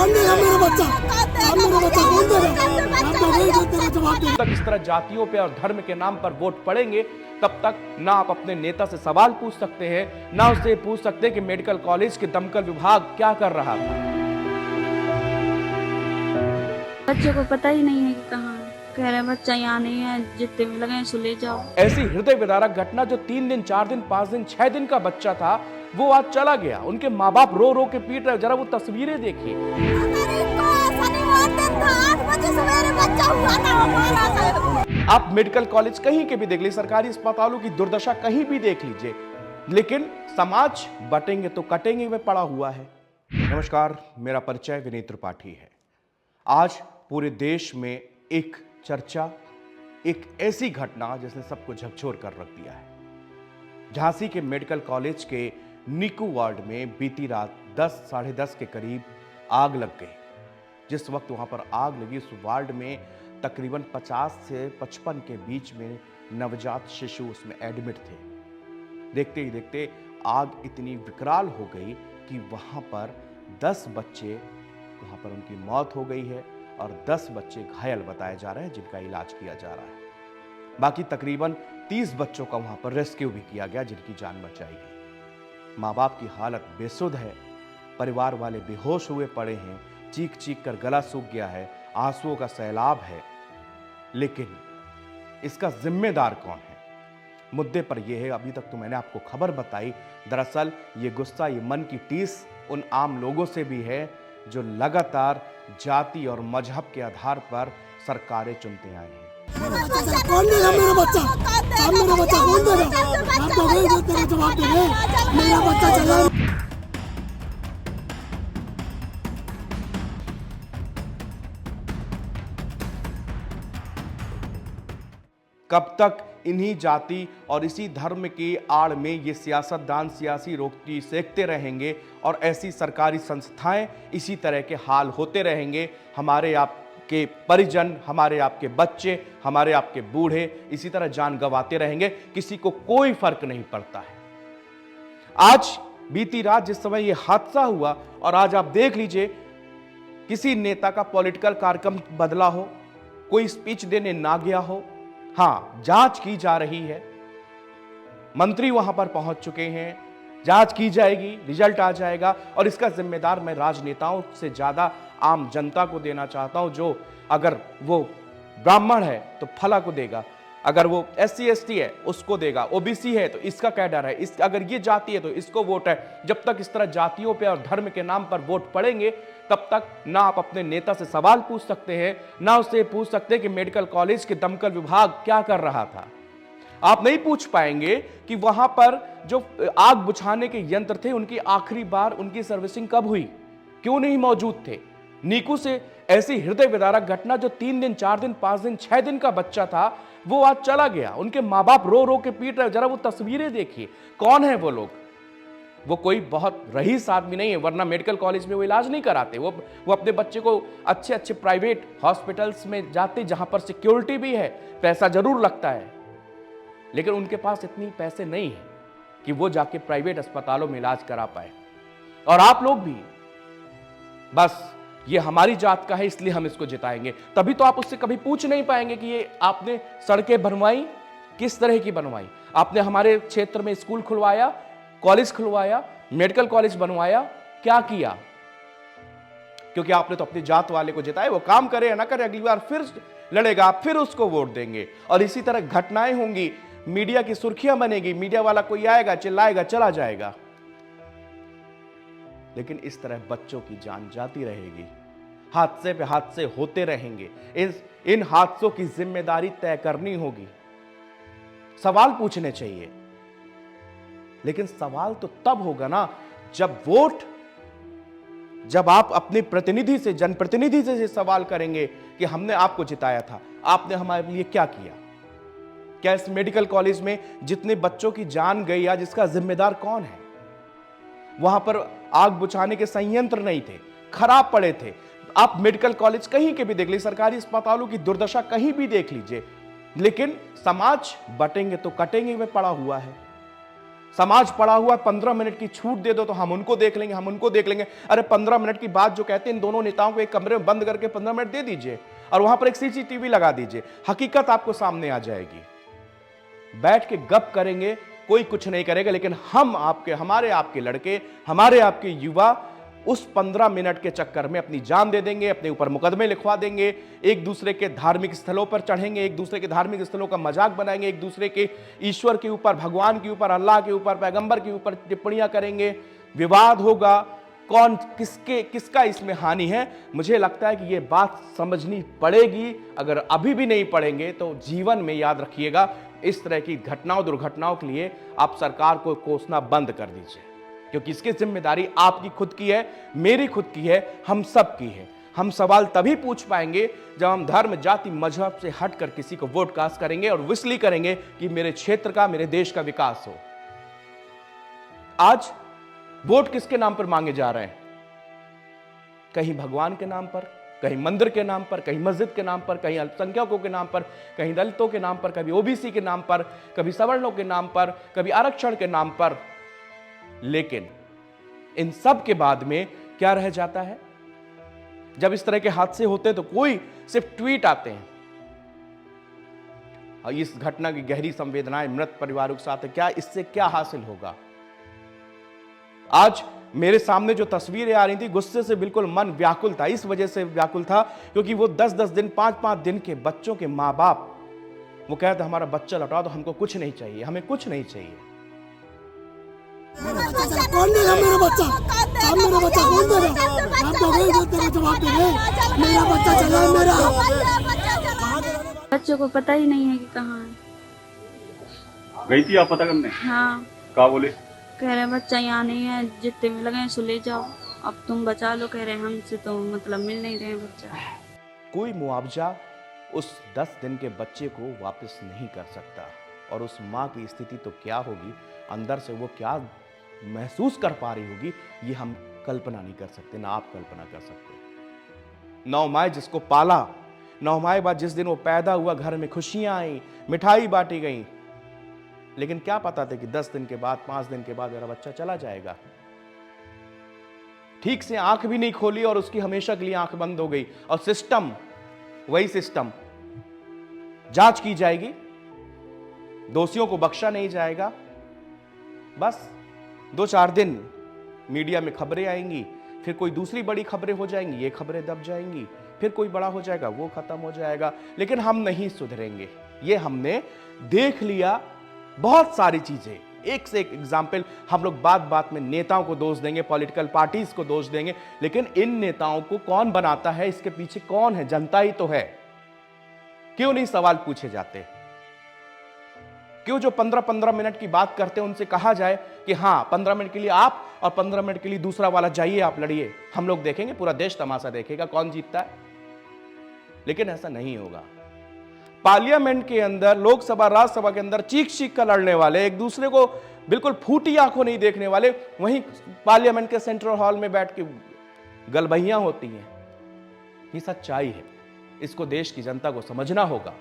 कौन देगा मेरा बच्चा? आप मेरा बच्चा कौन देगा? आप तो नहीं देते जवाब दे। तक इस तरह जातियों पे और धर्म के नाम पर वोट पड़ेंगे, तब तक ना आप अपने नेता से सवाल पूछ सकते हैं, ना उससे पूछ सकते कि मेडिकल कॉलेज के दमकल विभाग क्या कर रहा था। बच्चे को पता ही नहीं है कि कहाँ है। कह रहे बच्चा यहाँ नहीं है, जितने भी लगे सो ले जाओ। ऐसी हृदय विदारक घटना, जो 3 दिन 4 दिन 5 दिन 6 दिन का बच्चा था, वो आज चला गया। उनके माँ बाप रो रो के पीट रहे। जरा वो तस्वीरें देखिए। आप मेडिकल कॉलेज कहीं के भी देख लीजिए, सरकारी अस्पतालों की दुर्दशा कहीं भी देख लीजिए, लेकिन समाज बटेंगे तो कटेंगे में पड़ा हुआ है। नमस्कार, मेरा परिचय विनीत त्रिपाठी है। आज पूरे देश में एक चर्चा, एक ऐसी घटना जिसने सबको झकझोर कर रख दिया है। झांसी के मेडिकल कॉलेज के नीकू वार्ड में बीती रात 10 साढ़े 10 के करीब आग लग गई। जिस वक्त वहां पर आग लगी, उस वार्ड में तकरीबन 50 से 55 के बीच में नवजात शिशु उसमें एडमिट थे। देखते ही देखते आग इतनी विकराल हो गई कि वहां पर 10 बच्चे, वहां पर उनकी मौत हो गई है और 10 बच्चे घायल बताए जा रहे हैं, जिनका इलाज किया जा रहा है। बाकी तकरीबन 30 बच्चों का वहां पर रेस्क्यू भी किया गया, जिनकी जान बचाई गई। माँ बाप की हालत बेसुध है, परिवार वाले बेहोश हुए पड़े हैं, चीख चीख कर गला सूख गया है, आंसुओं का सैलाब है। लेकिन इसका जिम्मेदार कौन है? मुद्दे पर यह है, अभी तक तो मैंने आपको खबर बताई, दरअसल ये गुस्सा, ये मन की टीस उन आम लोगों से भी है जो लगातार जाति और मजहब के आधार पर सरकारें चुनते आए हैं। कौन देगा मेरा बच्चा? आप मेरा बच्चा कौन देगा? आप तो नहीं देते जवाब दे रहे। मेरा बच्चा चला। कब तक इन्हीं जाति और इसी धर्म की आड़ में ये सियासतदान सियासी रोटी सेकते रहेंगे और ऐसी सरकारी संस्थाएं इसी तरह के हाल होते रहेंगे। हमारे आपके परिजन, हमारे आपके बच्चे, हमारे आपके बूढ़े इसी तरह जान गंवाते रहेंगे, किसी को कोई फर्क नहीं पड़ता है। आज बीती रात जिस समय यह हादसा हुआ, और आज आप देख लीजिए, किसी नेता का पॉलिटिकल कार्यक्रम बदला हो, कोई स्पीच देने ना गया हो। हाँ, जांच की जा रही है, मंत्री वहां पर पहुंच चुके हैं, जांच की जाएगी, रिजल्ट आ जाएगा। और इसका जिम्मेदार मैं राजनेताओं से ज्यादा आम जनता को देना चाहता हूं, जो अगर वो ब्राह्मण है तो फला को देगा, अगर वो SC ST है उसको देगा, OBC है तो इसका कैडर है, अगर ये जाति है तो इसको वोट है। जब तक इस तरह जातियों पे और धर्म के नाम पर वोट पड़ेंगे, तब तक ना आप अपने नेता से सवाल पूछ सकते हैं, ना उससे पूछ सकते कि मेडिकल कॉलेज के दमकल विभाग क्या कर रहा था। आप नहीं पूछ पाएंगे कि वहां पर जो आग बुझाने के यंत्र थे, उनकी आखिरी बार उनकी सर्विसिंग कब हुई, क्यों नहीं मौजूद थे। नीकू से ऐसी हृदय विदारक घटना, जो 3 दिन 4 दिन 5 दिन 6 दिन का बच्चा था, वो आज चला गया। उनके माँ बाप रो रो के पीट रहे। जरा वो तस्वीरें देखिए, कौन है वो लोग? वो कोई बहुत रईस आदमी नहीं है, वरना मेडिकल कॉलेज में वो इलाज नहीं कराते। वो अपने बच्चे को अच्छे अच्छे प्राइवेट हॉस्पिटल्स में जाते, जहां पर सिक्योरिटी भी है, पैसा जरूर लगता है, लेकिन उनके पास इतनी पैसे नहीं है कि वो जाके प्राइवेट अस्पतालों में इलाज करा पाए। और आप लोग भी बस ये हमारी जात का है इसलिए हम इसको जिताएंगे, तभी तो आप उससे कभी पूछ नहीं पाएंगे कि ये आपने सड़कें बनवाई, किस तरह की बनवाई, आपने हमारे क्षेत्र में स्कूल खुलवाया, कॉलेज खुलवाया, मेडिकल कॉलेज बनवाया, क्या किया? क्योंकि आपने तो अपनी जात वाले को जिताया, वो काम करे या ना करे, अगली बार फिर लड़ेगा, आप फिर उसको वोट देंगे। और इसी तरह घटनाएं होंगी, मीडिया की सुर्खियां बनेगी, मीडिया वाला कोई आएगा, चिल्लाएगा, चला जाएगा, लेकिन इस तरह बच्चों की जान जाती रहेगी, हादसे पे हादसे होते रहेंगे। इन हादसों की जिम्मेदारी तय करनी होगी, सवाल पूछने चाहिए, लेकिन सवाल तो तब होगा ना जब आप अपने प्रतिनिधि से, जनप्रतिनिधि से सवाल करेंगे कि हमने आपको जिताया था, आपने हमारे लिए क्या किया। क्या इस मेडिकल कॉलेज में जितने बच्चों की जान गई, आज इसका जिम्मेदार कौन है? वहां पर आग बुझाने के संयंत्र नहीं थे, खराब पड़े थे। आप मेडिकल कॉलेज कहीं के भी देख लीजिए, सरकारी अस्पतालों की दुर्दशा कहीं भी देख लीजिए, लेकिन समाज बटेंगे तो कटेंगे में पड़ा हुआ है। समाज पड़ा हुआ 15 मिनट की छूट दे दो तो हम उनको देख लेंगे, हम उनको देख लेंगे। अरे 15 मिनट की बात जो कहते हैं, इन दोनों नेताओं को एक कमरे में बंद करके 15 मिनट दे दीजिए और वहां पर एक सीसीटीवी लगा दीजिए, हकीकत आपको सामने आ जाएगी। बैठ के गप करेंगे, कोई कुछ नहीं करेगा, लेकिन हम आपके, हमारे आपके लड़के, हमारे आपके युवा उस 15 मिनट के चक्कर में अपनी जान दे देंगे, अपने ऊपर मुकदमे लिखवा देंगे, एक दूसरे के धार्मिक स्थलों पर चढ़ेंगे, एक दूसरे के धार्मिक स्थलों का मजाक बनाएंगे, एक दूसरे के ईश्वर के ऊपर, भगवान के ऊपर, अल्लाह के ऊपर, पैगंबर के ऊपर टिप्पणियां करेंगे, विवाद होगा, कौन किसका इसमें हानि है। मुझे लगता है कि यह बात समझनी पड़ेगी। अगर अभी भी नहीं पढ़ेंगे तो जीवन में याद रखिएगा, इस तरह की घटनाओं, दुर्घटनाओं के लिए आप सरकार को कोसना बंद कर दीजिए, क्योंकि इसकी जिम्मेदारी आपकी खुद की है, मेरी खुद की है, हम सब की है। हम सवाल तभी पूछ पाएंगे जब हम धर्म, जाति, मजहब से हटकर किसी को वोट कास्ट करेंगे और इसलिए करेंगे कि मेरे क्षेत्र का, मेरे देश का विकास हो। आज वोट किसके नाम पर मांगे जा रहे हैं? कहीं भगवान के नाम पर, कहीं मंदिर के नाम पर, कहीं मस्जिद के नाम पर, कहीं अल्पसंख्यकों के नाम पर, कहीं दलितों के नाम पर, कभी ओबीसी के नाम पर, कभी सवर्णों के नाम पर, कभी आरक्षण के नाम पर। लेकिन इन सब के बाद में क्या रह जाता है? जब इस तरह के हादसे होते हैं तो कोई सिर्फ ट्वीट आते हैं, और इस घटना की गहरी संवेदनाएं मृत परिवारों के साथ है, क्या इससे क्या हासिल होगा? आज मेरे सामने जो तस्वीरें आ रही थी, गुस्से से बिल्कुल मन व्याकुल था। इस वजह से व्याकुल था क्योंकि वो 10-10 दिन, 5-5 दिन के बच्चों के मां बाप, वो कहते हमारा बच्चा लौटाओ, तो हमको कुछ नहीं चाहिए, हमें कुछ नहीं चाहिए। मेरा बच्चा चला, कौन देगा मेरा बच्चा? अब मेरा बच्चा कौन देगा? आप तो गए जो तेरा जवाब दे रहे। मेरा बच्चा चला, मेरा बच्चों को पता ही नहीं है कि कहाँ है। गई थी आप पता करने? हाँ, क्या बोले? कह रहे बच्चा यहाँ नहीं है, जितने में लगे सो ले जाओ, अब तुम बचा लो। कह रहे हमसे तो मतलब मिल नहीं रहे बच्चा। कोई मुआवजा उस 10 दिन के बच्चे को वापस नहीं कर सकता, और उस माँ की स्थिति तो क्या होगी, अंदर से वो क्या महसूस कर पा रही होगी, ये हम कल्पना नहीं कर सकते, ना आप कल्पना कर सकते। नवमाय जिसको पाला, नवमाय बाद जिस दिन वो पैदा हुआ, घर में खुशियां आई, मिठाई बांटी गई, लेकिन क्या पता था कि 10 दिन के बाद, 5 दिन के बाद मेरा बच्चा चला जाएगा। ठीक से आंख भी नहीं खोली और उसकी हमेशा के लिए आंख बंद हो गई। और सिस्टम, वही सिस्टम, जांच की जाएगी, दोषियों को बख्शा नहीं जाएगा। बस 2-4 दिन मीडिया में खबरें आएंगी, फिर कोई दूसरी बड़ी खबरें हो जाएंगी, ये खबरें दब जाएंगी, फिर कोई बड़ा हो जाएगा, वो खत्म हो जाएगा, लेकिन हम नहीं सुधरेंगे। ये हमने देख लिया, बहुत सारी चीजें, एक से एक एग्जाम्पल। हम लोग बात बात में नेताओं को दोष देंगे, पॉलिटिकल पार्टीज को दोष देंगे, लेकिन इन नेताओं को कौन बनाता है, इसके पीछे कौन है? जनता ही तो है। क्यों नहीं सवाल पूछे जाते? क्यों जो 15-15 मिनट की बात करते हैं उनसे कहा जाए कि हाँ 15 मिनट के लिए आप और 15 मिनट के लिए दूसरा वाला जाइए, आप लड़िए, हम लोग देखेंगे, पूरा देश तमाशा देखेगा कौन जीतता है। लेकिन ऐसा नहीं होगा। पार्लियामेंट के अंदर, लोकसभा, राज्यसभा के अंदर चीख कर लड़ने वाले, एक दूसरे को बिल्कुल फूटी आंखों नहीं देखने वाले, वहीं पार्लियामेंट के सेंट्रल हॉल में बैठ के गलबहियां होती हैं। ये सच्चाई है, इसको देश की जनता को समझना होगा।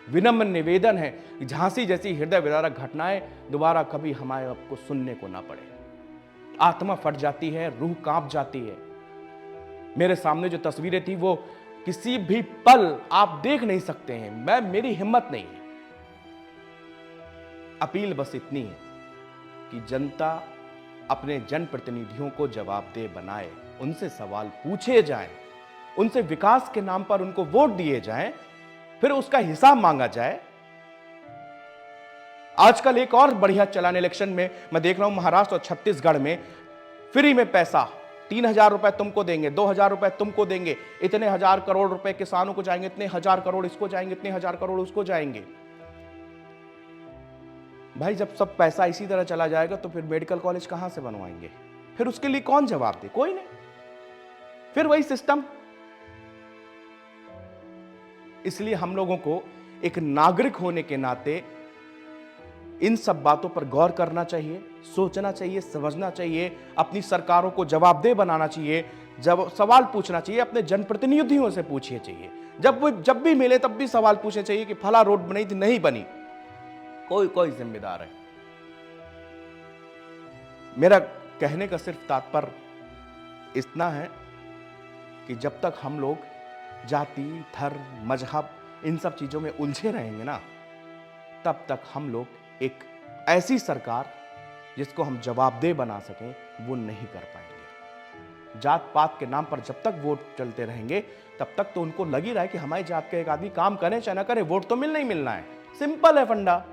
विनम्र निवेदन है कि झांसी जैसी हृदय विदारक घटनाएं दोबारा कभी हमारे आपको सुनने को ना पड़े। आत्मा फट जाती है, रूह कांप जाती है। मेरे सामने जो तस्वीरें थी वो किसी भी पल आप देख नहीं सकते हैं। मेरी हिम्मत नहीं है। अपील बस इतनी है कि जनता अपने जनप्रतिनिधियों को जवाबदेह बनाए, उनसे सवाल पूछे जाएं, उनसे विकास के नाम पर उनको वोट दिए जाएं, फिर उसका हिसाब मांगा जाए। आजकल एक और बढ़िया चलान इलेक्शन में मैं देख रहा हूं, महाराष्ट्र और छत्तीसगढ़ में फ्री में पैसा, 3,000 रुपए तुमको देंगे, 2,000 रुपए तुमको देंगे, इतने 1,000 करोड़ रुपए किसानों को जाएंगे, इतने 1,000 करोड़ इसको जाएंगे, इतने 1,000 करोड़ उसको जाएंगे। भाई जब सब पैसा इसी तरह चला जाएगा तो फिर मेडिकल कॉलेज कहां से बनवाएंगे? फिर उसके लिए कौन जवाब दे? कोई नहीं। फिर वही सिस्टम। इसलिए हम लोगों को एक नागरिक होने के नाते इन सब बातों पर गौर करना चाहिए, सोचना चाहिए, समझना चाहिए, अपनी सरकारों को जवाबदेह बनाना चाहिए, जब सवाल पूछना चाहिए, अपने जनप्रतिनिधियों से पूछिए चाहिए। जब भी मिले तब भी सवाल पूछने चाहिए कि फला रोड बनी थी, नहीं बनी, कोई जिम्मेदार है। मेरा कहने का सिर्फ तात्पर्य इतना है कि जब तक हम लोग जाति, धर्म, मजहब इन सब चीज़ों में उलझे रहेंगे ना, तब तक हम लोग एक ऐसी सरकार जिसको हम जवाबदेह बना सकें वो नहीं कर पाएंगे। जात पात के नाम पर जब तक वोट चलते रहेंगे तब तक तो उनको लग ही रहा है कि हमारी जात का एक आदमी काम करे चाहे ना करे, वोट तो मिलना ही मिलना है। सिंपल है फंडा।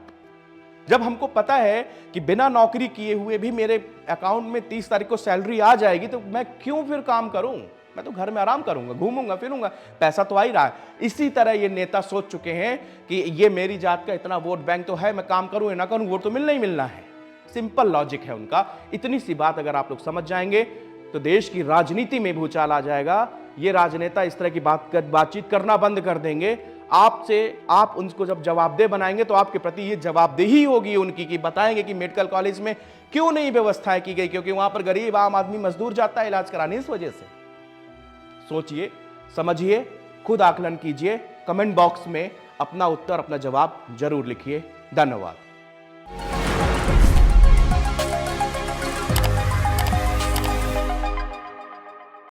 जब हमको पता है कि बिना नौकरी किए हुए भी मेरे अकाउंट में 30 तारीख को सैलरी आ जाएगी, तो मैं क्यों फिर काम करूं? मैं तो घर में आराम करूंगा, घूमूंगा फिरूंगा, पैसा तो आ ही रहा है। इसी तरह ये नेता सोच चुके हैं कि ये मेरी जात का इतना वोट बैंक तो है, मैं काम करूं या ना करूं, वोट तो मिलना ही मिलना है। सिंपल लॉजिक है उनका। इतनी सी बात अगर आप लोग समझ जाएंगे तो देश की राजनीति में भूचाल आ जाएगा। ये राजनेता इस तरह की बातचीत करना बंद कर देंगे। आप उनको जब जवाबदेह बनाएंगे तो आपके प्रति ये जवाबदेही होगी उनकी कि बताएंगे कि मेडिकल कॉलेज में क्यों नहीं व्यवस्थाएं की गई, क्योंकि वहां पर गरीब आम आदमी मजदूर जाता है इलाज कराने इस वजह से। सोचिए, समझिए, खुद आकलन कीजिए। कमेंट बॉक्स में अपना उत्तर, अपना जवाब जरूर लिखिए। धन्यवाद।